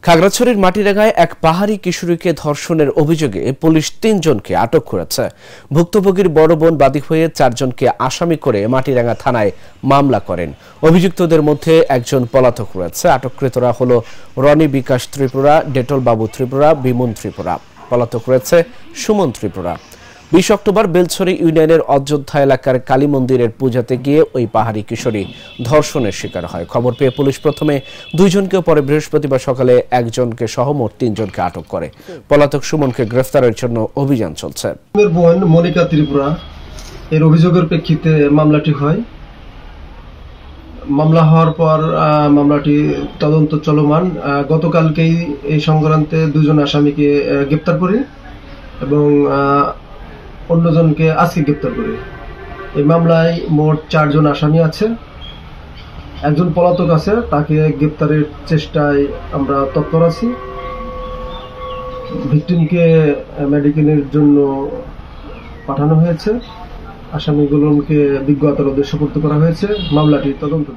খাগড়াছড়ির মাটিরাঙ্গায় এক পাহাড়ি কিশোরীকে ধর্ষণের অভিযোগে পুলিশ ৩ জনকে আটক করেছে। ভুক্তভোগীর বড় বোন বাদী হয়ে ৪ জনকে আসামি করে মাটিরাঙ্গা থানায় মামলা করেন। অভিযুক্তদের মধ্যে একজন পলাতক রয়েছে। আটককৃতরা হল রনি বিকাশ ত্রিপুরা, ডেটল বাবু ত্রিপুরা, বিমন ত্রিপুরা। পলাতক রয়েছে সুমন ত্রিপুরা। ২০ অক্টোবর বেলছড়ি ইউনিয়নের অযোধ্যা এলাকার কালী মন্দিরের পূজাতে গিয়ে ওই পাহাড়ি কিশোরী ধর্ষণের শিকার হয়। খবর পেয়ে পুলিশ প্রথমে ২ জনকে, পরে বৃহস্পতিবার সকালে একজনকে সহ মোট ৩ জনকে আটক করে। পলাতক সুমনকে গ্রেফতারের জন্য অভিযান চলছে। বোন মনিকা ত্রিপুরা এর অভিযোগের প্রেক্ষিতে মামলাটি হয়। মামলা হওয়ার পর মামলাটি তদন্ত চলমান। গতকালকেই এই সংক্রান্তে ২ জন আসামিকে গ্রেপ্তার করি এবং অন্যজনকে আজকে গ্রেপ্তার করি। এই মামলায় মোট ৪ জন আসামি আছে। একজন পলাতক আছে, তাকে গ্রেপ্তারের চেষ্টায় আমরা তৎপর আছি। ভিকটিমকে মেডিকেলের জন্য পাঠানো হয়েছে। আসামিগুলোকে বিজ্ঞ আদালতে সোপর্দ করা হয়েছে। মামলাটি তদন্ত